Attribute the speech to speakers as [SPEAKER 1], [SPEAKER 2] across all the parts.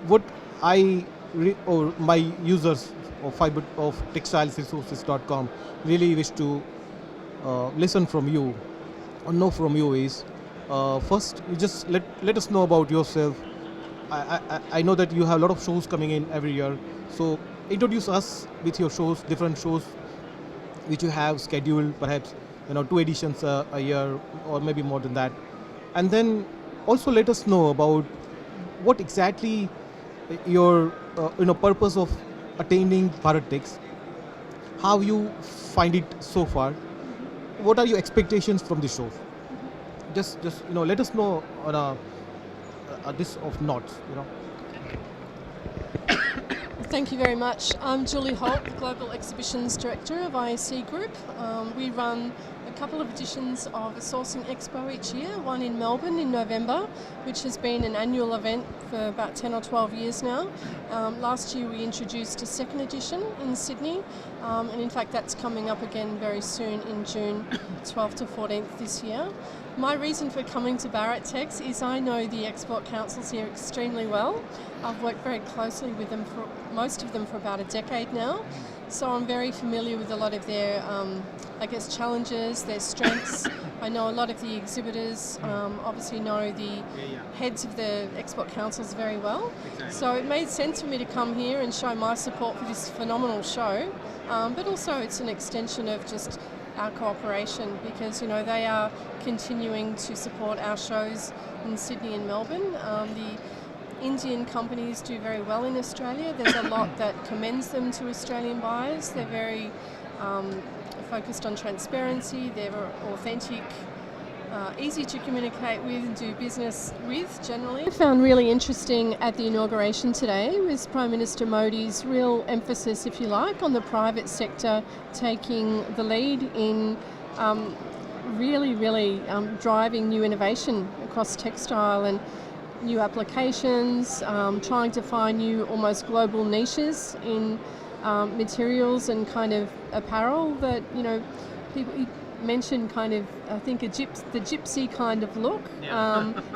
[SPEAKER 1] what or my users of Fibre of textilesresources.com really wish to listen from you or know from you is first you just let us know about yourself. I know that you have a lot of shows coming in every year, so introduce us with your shows, different shows which you have scheduled, perhaps 2 editions a year or maybe more than that, and then also let us know about what exactly your purpose of attending Bharat Tex, how you find it so far, what are your expectations from the show. Just let us know on a this of notes.
[SPEAKER 2] Thank you very much. I'm Julie Holt, the Global Exhibitions Director of IEC Group. We run a couple of editions of a Sourcing Expo each year, one in Melbourne in November, which has been an annual event for about 10 or 12 years now. Last year we introduced a second edition in Sydney, and in fact that's coming up again very soon in June 12th to 14th this year. My reason for coming to Bharat Tex is I know the export councils here extremely well. I've worked very closely with them, for most of them for about a decade now, so I'm very familiar with a lot of their challenges, their strengths. I know a lot of the exhibitors, obviously know the heads of the export councils very well. Exactly. So it made sense for me to come here and show my support for this phenomenal show, but also it's an extension of just our cooperation, because they are continuing to support our shows in Sydney and Melbourne. The Indian companies do very well in Australia. There's a lot that commends them to Australian buyers. They're very focused on transparency. They're authentic, easy to communicate with and do business with generally. I found really interesting at the inauguration today was Prime Minister Modi's real emphasis, if you like, on the private sector taking the lead in really driving new innovation across textile and new applications, trying to find new almost global niches in materials and kind of apparel that, people mentioned kind of, I think, the gypsy kind of look,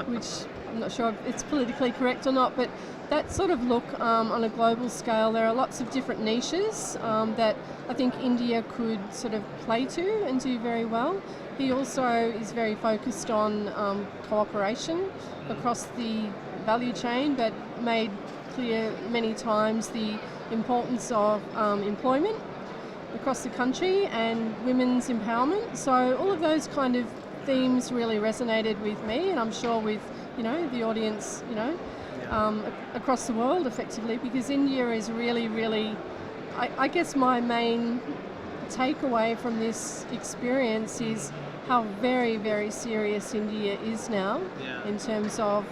[SPEAKER 2] which I'm not sure if it's politically correct or not, but that sort of look on a global scale, there are lots of different niches that I think India could sort of play to and do very well. He also is very focused on cooperation across the value chain, but made clear many times the importance of employment across the country and women's empowerment. So all of those kind of themes really resonated with me, and I'm sure with the audience across the world effectively, because India is really I guess my main takeaway from this experience is how very serious India is now in terms of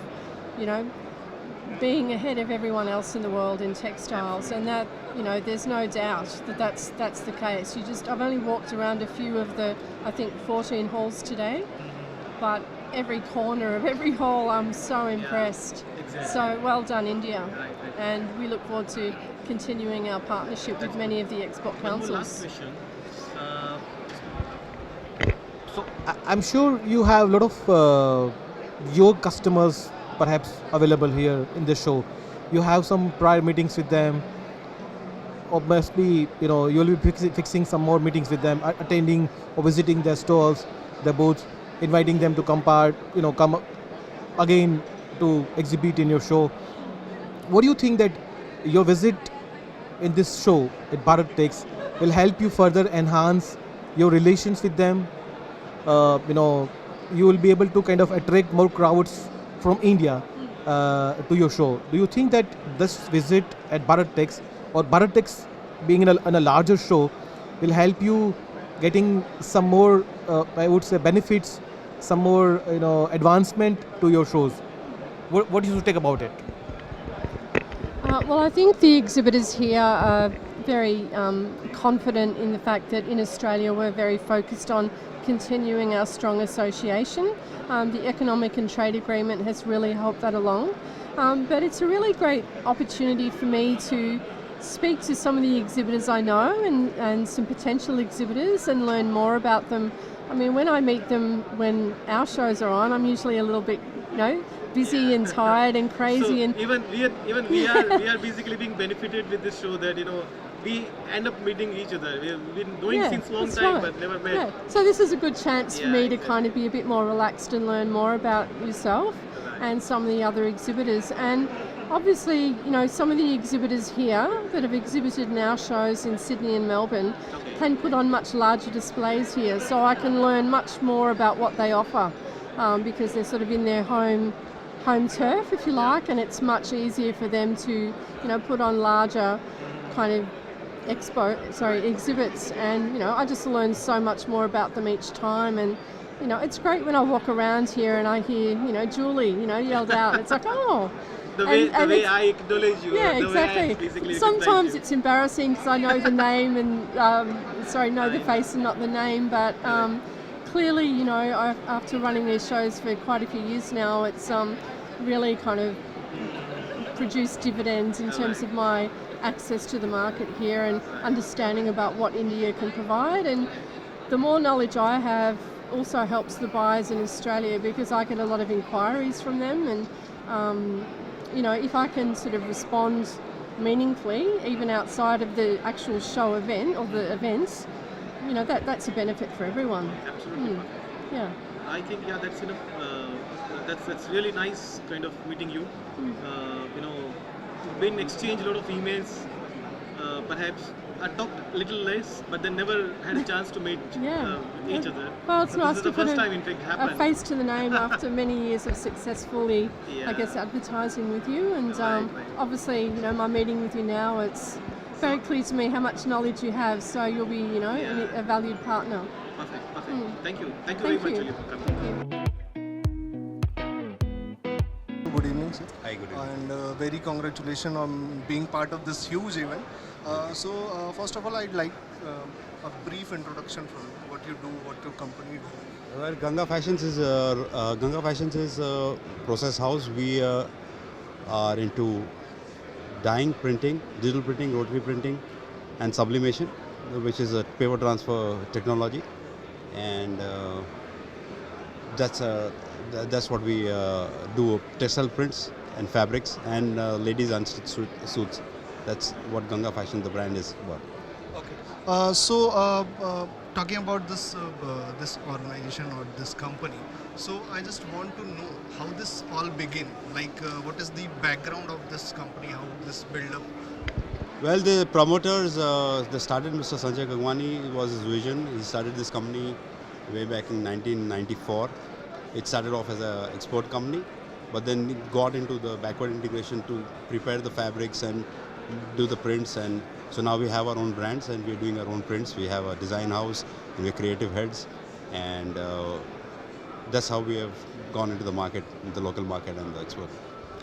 [SPEAKER 2] being ahead of everyone else in the world in textiles, and that there's no doubt that that's the case. I've only walked around a few of the, I think, 14 halls today, but every corner of every hall I'm so impressed. Exactly. So well done, India. Right. And we look forward to continuing our partnership with many of the export councils.
[SPEAKER 1] Last question. So I'm sure you have a lot of your customers perhaps available here in the show. You have some prior meetings with them, or must be, you'll be fixing some more meetings with them, attending or visiting their stalls, their booths, inviting them to come again to exhibit in your show. What do you think that your visit in this show at Bharat Tex will help you further enhance your relations with them? You will be able to kind of attract more crowds from India to your show. Do you think that this visit at Bharat Tex, or Bharat Tex being in a larger show, will help you getting some more, I would say, benefits, some more advancement to your shows? What do you think about it?
[SPEAKER 2] Well, I think the exhibitors here are very confident in the fact that in Australia we're very focused on continuing our strong association. The Economic and Trade Agreement has really helped that along. But it's a really great opportunity for me to speak to some of the exhibitors I know and some potential exhibitors and learn more about them. I mean, when I meet them when our shows are on, I'm usually a little bit, busy and tired and crazy.
[SPEAKER 3] So
[SPEAKER 2] And
[SPEAKER 3] even we are basically being benefited with this show that we end up meeting each other. We've been knowing since long
[SPEAKER 2] that's
[SPEAKER 3] time
[SPEAKER 2] right.
[SPEAKER 3] but never met.
[SPEAKER 2] Yeah. So this is a good chance for
[SPEAKER 3] Yeah,
[SPEAKER 2] me to
[SPEAKER 3] exactly.
[SPEAKER 2] kind of be a bit more relaxed and learn more about yourself
[SPEAKER 3] Right.
[SPEAKER 2] and some of the other exhibitors. And obviously, some of the exhibitors here that have exhibited in our shows in Sydney and Melbourne
[SPEAKER 3] Okay.
[SPEAKER 2] can put on much larger displays here, so I can learn much more about what they offer because they're sort of in their home turf, if you like, and it's much easier for them to put on larger kind of exhibits, and I just learn so much more about them each time. And it's great when I walk around here and I hear Julie yelled out. It's like, oh,
[SPEAKER 3] The way
[SPEAKER 2] it's-
[SPEAKER 3] I acknowledge you.
[SPEAKER 2] yeah,
[SPEAKER 3] the way I
[SPEAKER 2] exactly.
[SPEAKER 3] basically
[SPEAKER 2] Sometimes
[SPEAKER 3] recognize you.
[SPEAKER 2] it's embarrassing because I know the name and know the face and not the name, but clearly, after running these shows for quite a few years now, it's really kind of produced dividends in terms of my access to the market here and understanding about what India can provide. And the more knowledge I have also helps the buyers in Australia because I get a lot of inquiries from them, and if I can sort of respond meaningfully even outside of the actual show event or the events, that's a benefit for everyone.
[SPEAKER 3] Absolutely.
[SPEAKER 2] Yeah.
[SPEAKER 3] I think that's enough. That's really nice kind of meeting you. Been exchanged a lot of emails. Perhaps I talked a little less, but then never had a chance to meet
[SPEAKER 2] Yeah.
[SPEAKER 3] each other.
[SPEAKER 2] Well, it's
[SPEAKER 3] But
[SPEAKER 2] nice
[SPEAKER 3] this is
[SPEAKER 2] to
[SPEAKER 3] the
[SPEAKER 2] put
[SPEAKER 3] first time, in fact,
[SPEAKER 2] a
[SPEAKER 3] happened.
[SPEAKER 2] face to the name after many years of successfully,
[SPEAKER 3] Yeah.
[SPEAKER 2] I guess, advertising with you. And
[SPEAKER 3] Right.
[SPEAKER 2] obviously, my meeting with you now, it's very clear to me how much knowledge you have. So you'll be, a valued partner.
[SPEAKER 3] Perfect. Thank you
[SPEAKER 2] Thank
[SPEAKER 3] very much,
[SPEAKER 2] you.
[SPEAKER 3] Julie, for coming.
[SPEAKER 2] Thank you.
[SPEAKER 4] Good evening, sir.
[SPEAKER 5] Hi, good evening.
[SPEAKER 4] And very congratulations on being part of this huge event. First of all, I'd like a brief introduction from you, what you do, what your company do.
[SPEAKER 5] Well, Ganga Fashions is a process house. We are into dyeing, printing, digital printing, rotary printing, and sublimation, which is a paper transfer technology, and that's what we do. Textile prints and fabrics and ladies unstitched suits. That's what Ganga Fashion, the brand, is about.
[SPEAKER 4] Okay. Talking about this organization or this company, so I just want to know how this all began. Like, what is the background of this company? How this build up?
[SPEAKER 5] Well, the promoters, they started Mr. Sanjay Gangwani. It was his vision. He started this company way back in 1994. It started off as an export company, but then it got into the backward integration to prepare the fabrics and do the prints. And so now we have our own brands and we're doing our own prints. We have a design house and we're creative heads, and that's how we have gone into the market, the local market and the export.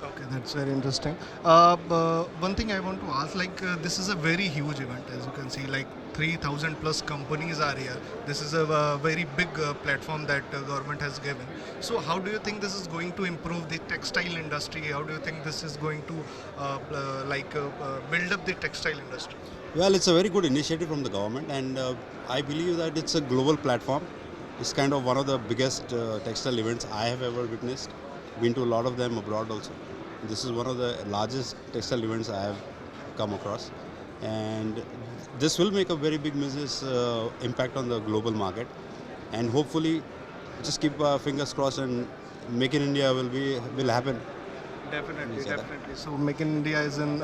[SPEAKER 4] Okay, that's very interesting. One thing I want to ask, this is a very huge event, as you can see, like 3,000 plus companies are here. This is a very big platform that government has given. So how do you think this is going to improve the textile industry? How do you think this is going to build up the textile industry?
[SPEAKER 5] Well, it's a very good initiative from the government, and I believe that it's a global platform. It's kind of one of the biggest textile events I have ever witnessed. Been to a lot of them abroad also. This is one of the largest textile events I have come across, and this will make a very big business impact on the global market, and hopefully just keep our fingers crossed and Make in India will happen.
[SPEAKER 4] Definitely,
[SPEAKER 5] Is that-
[SPEAKER 4] definitely. So Make in India is in,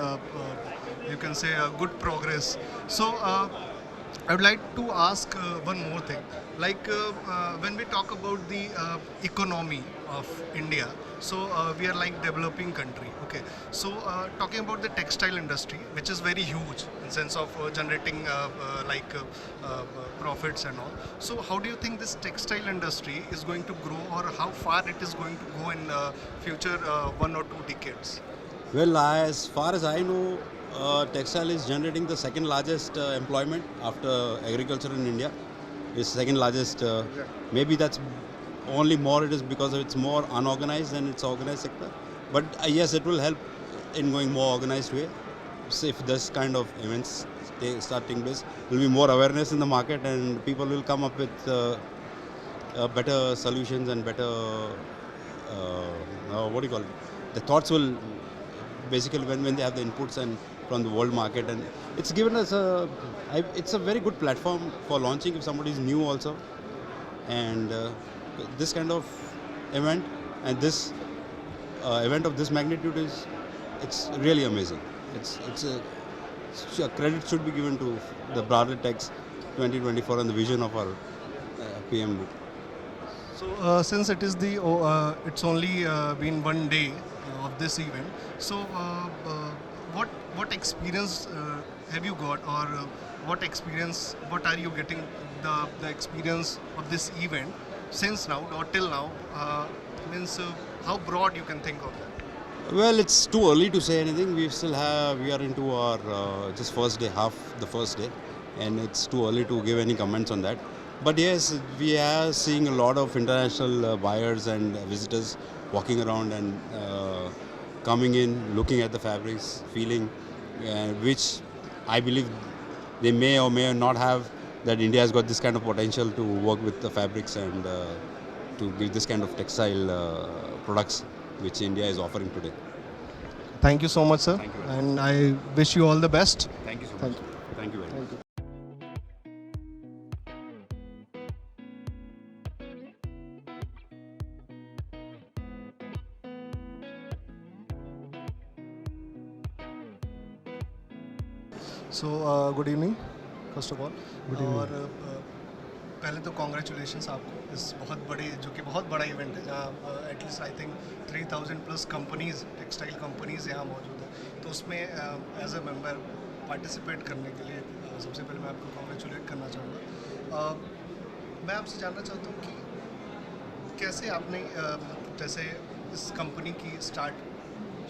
[SPEAKER 4] you can say, good progress. So I would like to ask one more thing. When we talk about the economy of India, so we are like developing country. Okay. So talking about the textile industry, which is very huge in sense of generating profits and all. So how do you think this textile industry is going to grow, or how far it is going to go in future 1 or 2 decades?
[SPEAKER 5] Well, as far as I know, textile is generating the second largest employment after agriculture in India. It's second largest. Maybe that's only more. It is because it's more unorganized than its organized sector. But yes, it will help in going more organized way. So if this kind of events start taking place, there will be more awareness in the market, and people will come up with better solutions and better what do you call it? The thoughts will basically when they have the inputs and from the world market, and it's given us it's a very good platform for launching if somebody is new also, and this kind of event and this event of this magnitude it's really amazing. It's a credit should be given to the Bharat Tex 2024 and the vision of our PM.
[SPEAKER 4] So since it is it's only been one day of this event, so what experience have you got, or what are you getting the experience of this event since now or till now? Means how broad you can think of that?
[SPEAKER 5] Well, it's too early to say anything. We are into our just the first day, and it's too early to give any comments on that. But yes, we are seeing a lot of international buyers and visitors walking around and coming in, looking at the fabrics, feeling which I believe they may or may not have, that India has got this kind of potential to work with the fabrics and to give this kind of textile products which India is offering today.
[SPEAKER 4] Thank you so much, sir.
[SPEAKER 5] Thank you.
[SPEAKER 4] And I wish you all the best.
[SPEAKER 5] Thank you so
[SPEAKER 4] Thank
[SPEAKER 5] much. Thank you very much.
[SPEAKER 4] So good evening first of all. और पहले तो congratulations आपको इस बहुत बड़ा event है जहाँ at least I think 3000 plus companies, textile companies यहाँ मौजूद है। तो उसमें एज अ मेंबर पार्टिसिपेट करने के लिए सबसे पहले मैं आपको कॉन्ग्रेचुलेट करना चाहूँगा। मैं आपसे जानना चाहता हूँ कि कैसे आपने जैसे इस कंपनी की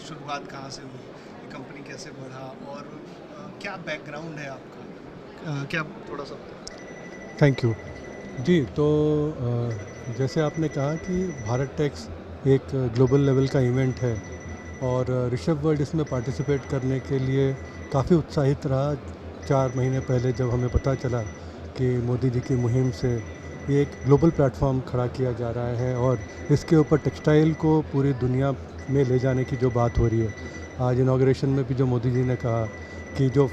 [SPEAKER 4] शुरुआत कहाँ से हुई, ये कंपनी कैसे बढ़ा, और क्या बैकग्राउंड है आपका, क्या थोड़ा सा?
[SPEAKER 6] थैंक यू जी। तो जैसे आपने कहा कि भारत टेक्स एक ग्लोबल लेवल का इवेंट है और ऋषभ वर्ल्ड इसमें पार्टिसिपेट करने के लिए काफ़ी उत्साहित रहा 4 महीने पहले, जब हमें पता चला कि मोदी जी की मुहिम से ये एक ग्लोबल प्लेटफॉर्म खड़ा किया जा रहा है और इसके ऊपर टेक्सटाइल को पूरी दुनिया में ले जाने की जो बात हो रही है। आज इनाग्रेशन में भी जो मोदी जी ने कहा कि जो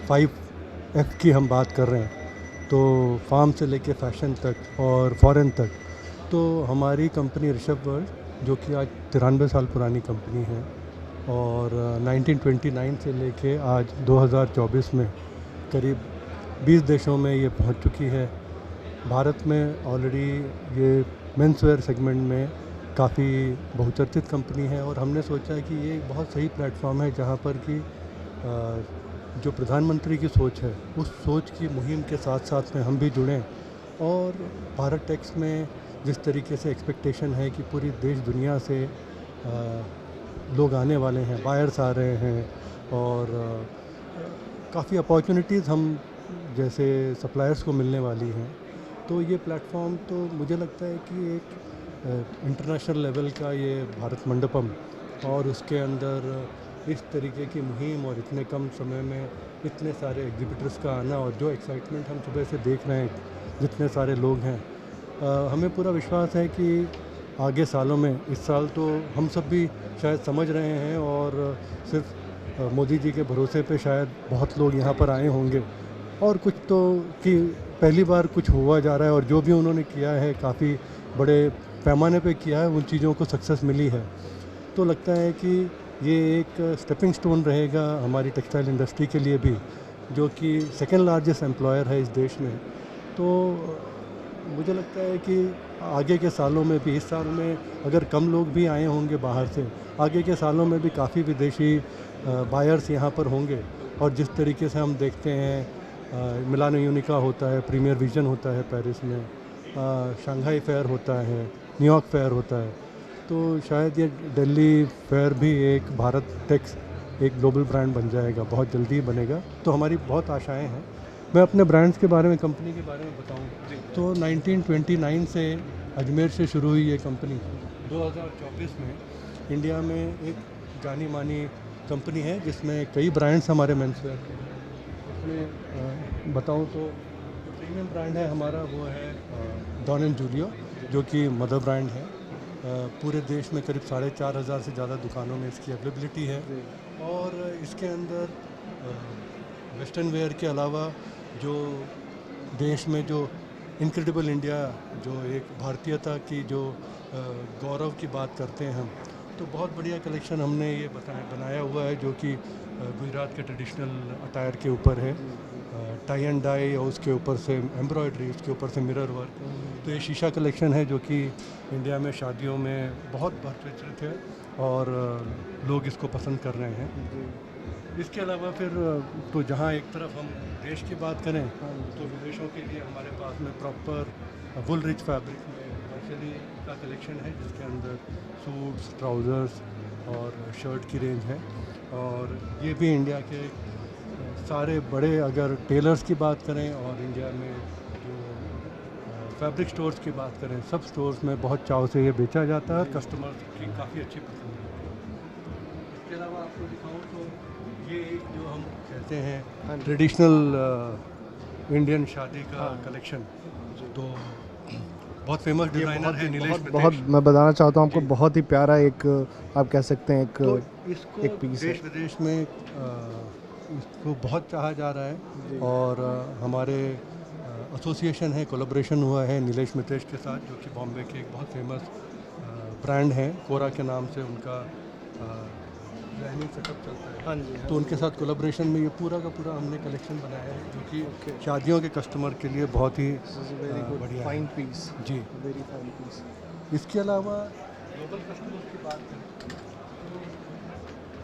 [SPEAKER 6] 5F की हम बात कर रहे हैं, तो फार्म से लेके फैशन तक और फॉरेन तक, तो हमारी कंपनी ऋषभ वर्ल्ड जो कि आज 93 साल पुरानी कंपनी है और 1929 से लेके आज 2024 में करीब 20 देशों में ये पहुंच चुकी है। भारत में ऑलरेडी ये मेंसवेयर सेगमेंट में काफ़ी बहुचर्चित कंपनी है और हमने सोचा कि ये एक बहुत सही प्लेटफॉर्म है जहाँ पर कि जो प्रधानमंत्री की सोच है उस सोच की मुहिम के साथ साथ में हम भी जुड़ें। और भारत टेक्स में जिस तरीके से एक्सपेक्टेशन है कि पूरी देश दुनिया से लोग आने वाले हैं, बायर्स आ रहे हैं और काफ़ी अपॉर्चुनिटीज़ हम जैसे सप्लायर्स को मिलने वाली हैं, तो ये प्लेटफॉर्म तो मुझे लगता है कि एक इंटरनेशनल लेवल का ये भारत मंडपम और उसके अंदर इस तरीके की मुहिम और इतने कम समय में इतने सारे एग्जिबिटर्स का आना और जो एक्साइटमेंट हम सुबह से देख रहे हैं, जितने सारे लोग हैं, हमें पूरा विश्वास है कि आगे सालों में, इस साल तो हम सब भी शायद समझ रहे हैं और सिर्फ मोदी जी के भरोसे पे शायद बहुत लोग यहाँ पर आए होंगे और कुछ तो कि पहली बार कुछ हुआ जा रहा है और जो भी उन्होंने किया है काफ़ी बड़े पैमाने पे किया है, उन चीज़ों को सक्सेस मिली है। तो लगता है कि ये एक स्टेपिंग स्टोन रहेगा हमारी टेक्सटाइल इंडस्ट्री के लिए भी, जो कि सेकेंड लार्जेस्ट एम्प्लॉयर है इस देश में। तो मुझे लगता है कि आगे के सालों में भी, इस साल में अगर कम लोग भी आए होंगे बाहर से, आगे के सालों में भी काफ़ी विदेशी बायर्स यहाँ पर होंगे। और जिस तरीके से हम देखते हैं मिलानो यूनिका होता है, प्रीमियर विजन होता है पेरिस में, शंघाई फेयर होता है, न्यूयॉर्क फेयर होता है, तो शायद ये दिल्ली फेयर भी एक भारत टेक्स एक ग्लोबल ब्रांड बन जाएगा, बहुत जल्दी ही बनेगा। तो हमारी बहुत आशाएं हैं। मैं अपने ब्रांड्स के बारे में, कंपनी के बारे में बताऊं तो 1929 से अजमेर से शुरू हुई ये कंपनी 2024 में इंडिया में एक जानी मानी कंपनी है जिसमें कई ब्रांड्स हमारे मेंसवेयर के हैं। उसमें बताऊं तो प्रीमियम ब्रांड है हमारा, वो है डॉन एंड जूलियो, जो कि मदर ब्रांड है। पूरे देश में करीब 4,500 से ज़्यादा दुकानों में इसकी अवेलेबिलिटी है। और इसके अंदर वेस्टर्न वेयर के अलावा जो देश में जो इनक्रेडिबल इंडिया, जो एक भारतीयता की जो गौरव की बात करते हैं हम, तो बहुत बढ़िया कलेक्शन हमने ये बनाया हुआ है, जो कि गुजरात के ट्रेडिशनल अटायर के ऊपर है। टाई एंड डाई और उसके ऊपर से एम्ब्रॉयडरी, उसके ऊपर से मिरर वर्क। तो ये शीशा कलेक्शन है जो कि इंडिया में शादियों में बहुत प्रचलित है और लोग इसको पसंद कर रहे हैं। इसके अलावा फिर तो जहाँ एक तरफ हम देश की बात करें तो विदेशों के लिए हमारे पास में प्रॉपर वुल रिच फैब्रिक में मर्सरी का कलेक्शन है, जिसके अंदर सूट्स, ट्राउज़र्स और शर्ट की रेंज है। और ये भी इंडिया के सारे बड़े, अगर टेलर्स की बात करें और इंडिया में जो फैब्रिक स्टोर्स की बात करें, सब स्टोर्स में बहुत चाव से ये बेचा जाता है और कस्टमर्स की काफ़ी अच्छी पसंद है। इसके अलावा आपको दिखाऊं तो ये एक जो हम कहते हैं ट्रेडिशनल इंडियन शादी का कलेक्शन, तो बहुत फेमस डिज़ाइनर है नीलेश।
[SPEAKER 4] बहुत मैं बताना चाहता हूँ आपको, बहुत ही प्यारा एक आप कह सकते हैं
[SPEAKER 6] तो
[SPEAKER 4] एक
[SPEAKER 6] इसको
[SPEAKER 4] एक पीस है।
[SPEAKER 6] देश विदेश में इसको बहुत चाहा जा रहा है और हमारे एसोसिएशन है, कोलैबोरेशन हुआ है नीलेश मितेश के साथ, जो कि बॉम्बे के एक बहुत फेमस ब्रांड हैं, कोरा के नाम से उनका डिजाइनिंग सेटअप चलता है।
[SPEAKER 4] हाँ जी।
[SPEAKER 6] तो उनके साथ कोलैबोरेशन में ये पूरा का पूरा हमने कलेक्शन बनाया है, जो कि शादियों के कस्टमर के लिए बहुत ही बढ़िया
[SPEAKER 4] फाइन पीस,
[SPEAKER 6] जी।
[SPEAKER 4] Very fine piece.
[SPEAKER 6] इसके अलावा ग्लोबल कस्टमर्स की बात करें तो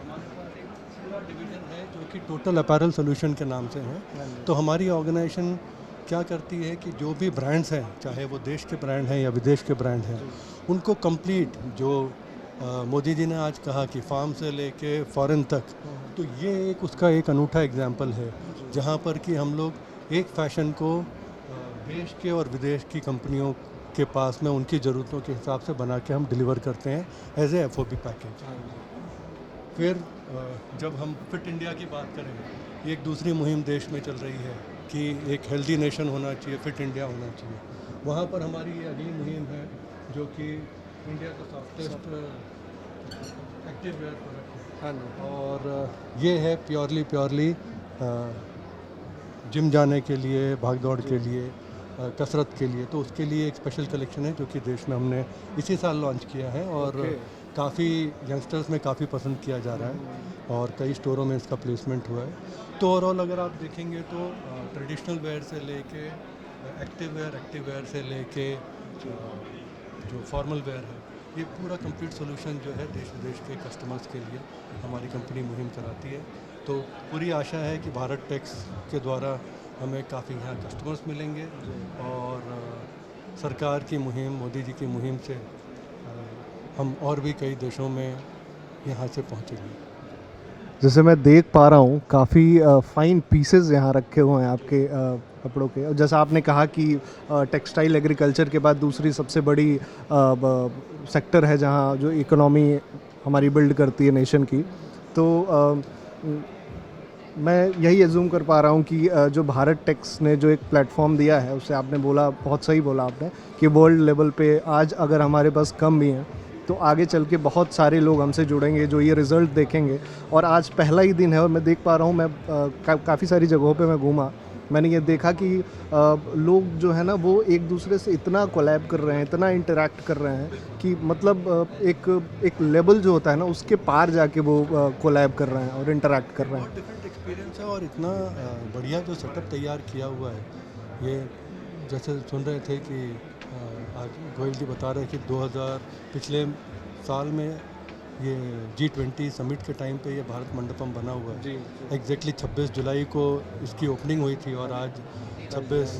[SPEAKER 6] हमारे पास एक पूरा डिवीज़न है जो कि टोटल अपैरल सोल्यूशन के नाम से है। तो हमारी ऑर्गेनाइजेशन क्या करती है कि जो भी ब्रांड्स हैं, चाहे वो देश के ब्रांड हैं या विदेश के ब्रांड हैं, उनको कंप्लीट जो मोदी जी ने आज कहा कि फार्म से लेके फॉरेन तक, तो ये एक उसका एक अनूठा एग्जाम्पल है, जहाँ पर कि हम लोग एक फैशन को देश के और विदेश की कंपनियों के पास में उनकी ज़रूरतों के हिसाब से बना के हम डिलीवर करते हैं एज ए FOB पैकेज। फिर जब हम फिट इंडिया की बात करें, एक दूसरी मुहिम देश में चल रही है कि एक हेल्दी नेशन होना चाहिए, फिट इंडिया होना चाहिए। वहाँ पर हमारी ये अगली मुहिम है जो कि इंडिया का सॉफ्टेस्ट एक्टिव वेयर प्रोडक्ट है, और ये है प्योरली जिम जाने के लिए, भाग दौड़ के लिए, कसरत के लिए। तो उसके लिए एक स्पेशल कलेक्शन है जो कि देश में हमने इसी साल लॉन्च किया है और काफ़ी यंगस्टर्स में काफ़ी पसंद किया जा रहा है और कई स्टोरों में इसका प्लेसमेंट हुआ है। तो ओवरऑल अगर आप देखेंगे तो ट्रेडिशनल वेयर से लेके एक्टिव वेयर से लेके जो फॉर्मल वेयर है, ये पूरा कंप्लीट सोल्यूशन जो है देश विदेश के कस्टमर्स के लिए हमारी कंपनी मुहिम चलाती है। तो पूरी आशा है कि भारत टेक्स के द्वारा हमें काफ़ी यहाँ कस्टमर्स मिलेंगे और सरकार की मुहिम, मोदी जी की मुहिम से हम और भी कई देशों में यहाँ से पहुँचेंगे।
[SPEAKER 4] जैसे मैं देख पा रहा हूँ काफ़ी फाइन पीसेस यहाँ रखे हुए हैं आपके कपड़ों के। और जैसा आपने कहा कि टेक्सटाइल एग्रीकल्चर के बाद दूसरी सबसे बड़ी सेक्टर है जहाँ जो इकोनॉमी हमारी बिल्ड करती है नेशन की। तो मैं यही एज्यूम कर पा रहा हूँ कि जो भारत टेक्स ने जो एक प्लेटफॉर्म दिया है, उससे आपने बोला, बहुत सही बोला आपने, कि वर्ल्ड लेवल पे आज अगर हमारे पास कम भी हैं तो आगे चल के बहुत सारे लोग हमसे जुड़ेंगे जो ये रिज़ल्ट देखेंगे। और आज पहला ही दिन है और मैं देख पा रहा हूँ, मैं काफ़ी सारी जगहों पे मैं घूमा, मैंने ये देखा कि लोग जो है ना वो एक दूसरे से इतना कोलैब कर रहे हैं, इतना इंटरेक्ट कर रहे हैं कि मतलब एक लेवल जो होता है ना उसके पार जाके वो कोलैब कर रहे हैं और इंटरेक्ट कर रहे हैं।
[SPEAKER 6] बहुत डिफरेंट एक्सपीरियंस है और इतना बढ़िया जो सेटअप तैयार किया हुआ है। ये जैसे सुन रहे थे कि आज गोयल जी बता रहे कि 2000 पिछले साल में ये G20 समिट के टाइम पे ये भारत मंडपम बना हुआ है। एग्जैक्टली 26 जुलाई को इसकी ओपनिंग हुई थी और आज 26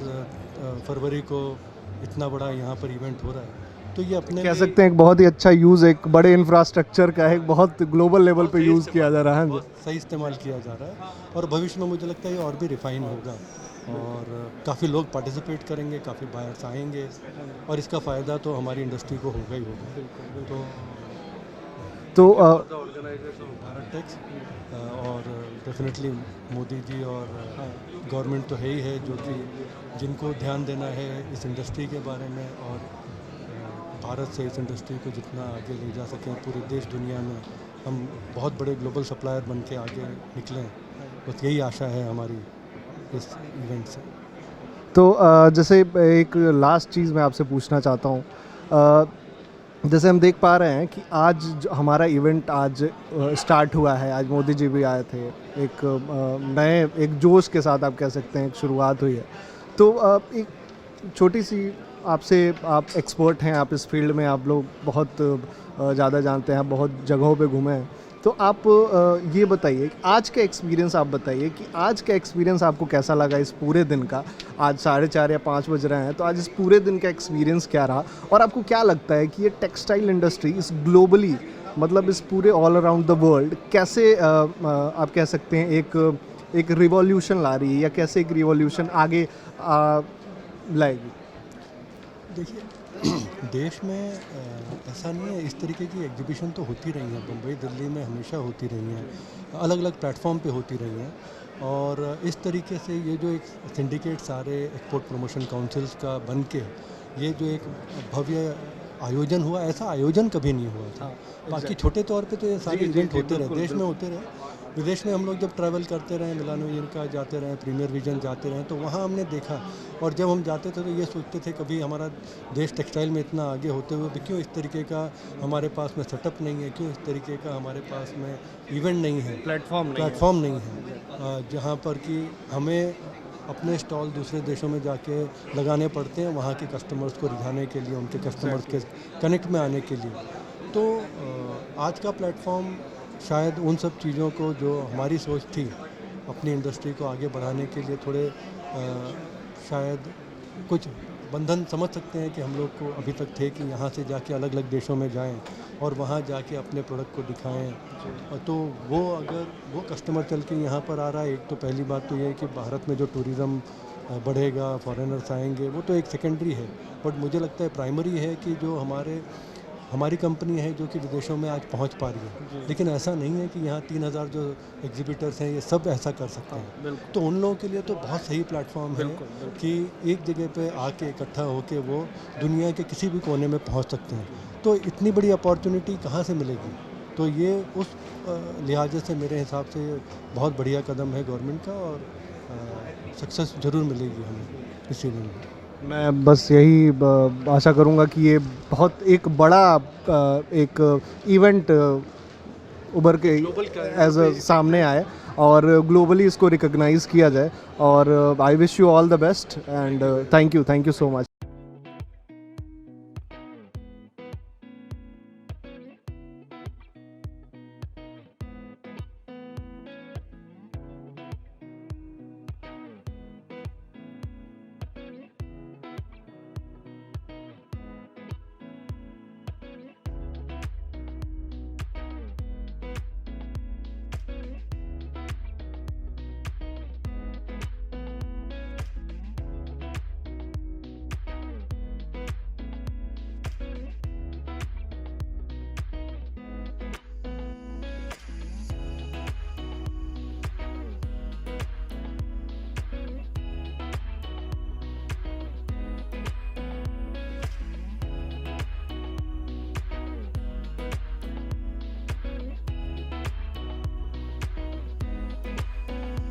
[SPEAKER 6] फरवरी को इतना बड़ा यहाँ पर इवेंट हो रहा है। तो ये अपने
[SPEAKER 4] कह सकते हैं एक बहुत ही अच्छा यूज़, एक बड़े इंफ्रास्ट्रक्चर का एक बहुत ग्लोबल लेवल पे यूज़ किया जा रहा है,
[SPEAKER 6] सही इस्तेमाल किया जा रहा है और भविष्य में मुझे लगता है ये और भी रिफाइन होगा और काफ़ी लोग पार्टिसिपेट करेंगे, काफ़ी बायर्स आएंगे और इसका फ़ायदा तो हमारी इंडस्ट्री को होगा ही होगा। तो ऑर्गेनाइजर्स ऑफ भारत टेक्स और डेफिनेटली मोदी जी और गवर्नमेंट तो है ही है जो कि जिनको ध्यान देना है इस इंडस्ट्री के बारे में और भारत से इस इंडस्ट्री को जितना आगे ले जा सकें पूरे देश दुनिया में हम बहुत बड़े ग्लोबल सप्लायर बन के आगे निकलें, बस यही आशा है हमारी इस इवेंट से।
[SPEAKER 4] तो जैसे एक लास्ट चीज़ मैं आपसे पूछना चाहता हूँ, जैसे हम देख पा रहे हैं कि आज हमारा इवेंट आज स्टार्ट हुआ है, आज मोदी जी भी आए थे, एक नए एक जोश के साथ आप कह सकते हैं एक शुरुआत हुई है। तो एक छोटी सी आपसे, आप एक्सपर्ट हैं, आप इस फील्ड में आप लोग बहुत ज़्यादा जानते हैं, बहुत जगहों पे घूमे हैं, तो आप ये बताइए आज का एक्सपीरियंस, आप बताइए कि आज का एक्सपीरियंस आपको कैसा लगा इस पूरे दिन का। आज 4:30 या 5 बज रहे हैं, तो आज इस पूरे दिन का एक्सपीरियंस क्या रहा, और आपको क्या लगता है कि ये टेक्सटाइल इंडस्ट्री इस ग्लोबली, मतलब इस पूरे ऑल अराउंड द वर्ल्ड कैसे आप कह सकते हैं एक रिवॉल्यूशन ला रही है, या कैसे एक रिवॉल्यूशन आगे लाएगी?
[SPEAKER 6] देखिए देश में ऐसा नहीं है, इस तरीके की एग्जीबिशन तो होती रही हैं, मुंबई दिल्ली में हमेशा होती रही हैं, अलग अलग प्लेटफॉर्म पे होती रही हैं, और इस तरीके से ये जो एक सिंडिकेट सारे एक्सपोर्ट प्रमोशन काउंसिल्स का बन के ये जो एक भव्य आयोजन हुआ, ऐसा आयोजन कभी नहीं हुआ था। बाकी छोटे तौर पे तो ये सारे इवेंट होते रहे, देश में होते रहे। विदेश में हम लोग जब ट्रैवल करते रहे, मिलानो का जाते रहे, प्रीमियर विजन जाते रहे, तो वहाँ हमने देखा, और जब हम जाते थे तो ये सोचते थे कभी हमारा देश टेक्सटाइल में इतना आगे होते हुए भी क्यों इस तरीके का हमारे पास में सेटअप नहीं है, क्यों इस तरीके का हमारे पास में इवेंट नहीं है, प्लेटफॉर्म नहीं है, जहाँ पर कि हमें अपने स्टॉल दूसरे देशों में जाके लगाने पड़ते हैं वहाँ के कस्टमर्स को रिझाने के लिए, उनके कस्टमर्स के कनेक्ट में आने के लिए। तो आज का प्लेटफॉर्म शायद उन सब चीज़ों को जो हमारी सोच थी अपनी इंडस्ट्री को आगे बढ़ाने के लिए, थोड़े शायद कुछ बंधन समझ सकते हैं कि हम लोग को अभी तक थे कि यहाँ से जाके अलग अलग देशों में जाएं और वहाँ जाके अपने प्रोडक्ट को दिखाएं, तो वो अगर वो कस्टमर चल के यहाँ पर आ रहा है, एक तो पहली बात तो ये है कि भारत में जो टूरिज़्म बढ़ेगा, फॉरेनर्स आएंगे, वो तो एक सेकेंडरी है, बट मुझे लगता है प्राइमरी है कि जो हमारी कंपनी है जो कि विदेशों में आज पहुंच पा रही है। लेकिन ऐसा नहीं है कि यहाँ 3000 जो एग्जिबिटर्स हैं ये सब ऐसा कर सकते हैं, तो उन लोगों के लिए तो बहुत सही प्लेटफॉर्म है कि एक जगह पे आके इकट्ठा होके वो दुनिया के किसी भी कोने में पहुंच सकते हैं। तो इतनी बड़ी अपॉर्चुनिटी कहाँ से मिलेगी? तो ये उस लिहाजे से मेरे हिसाब से बहुत बढ़िया कदम है गवर्नमेंट का, और सक्सेस ज़रूर मिलेगी हमें इसी में।
[SPEAKER 4] मैं बस यही आशा करूँगा कि ये बहुत एक बड़ा एक इवेंट उभर के एज अ सामने आए और ग्लोबली इसको रिकॉग्नाइज़ किया जाए, और I wish you all the best and thank you so much.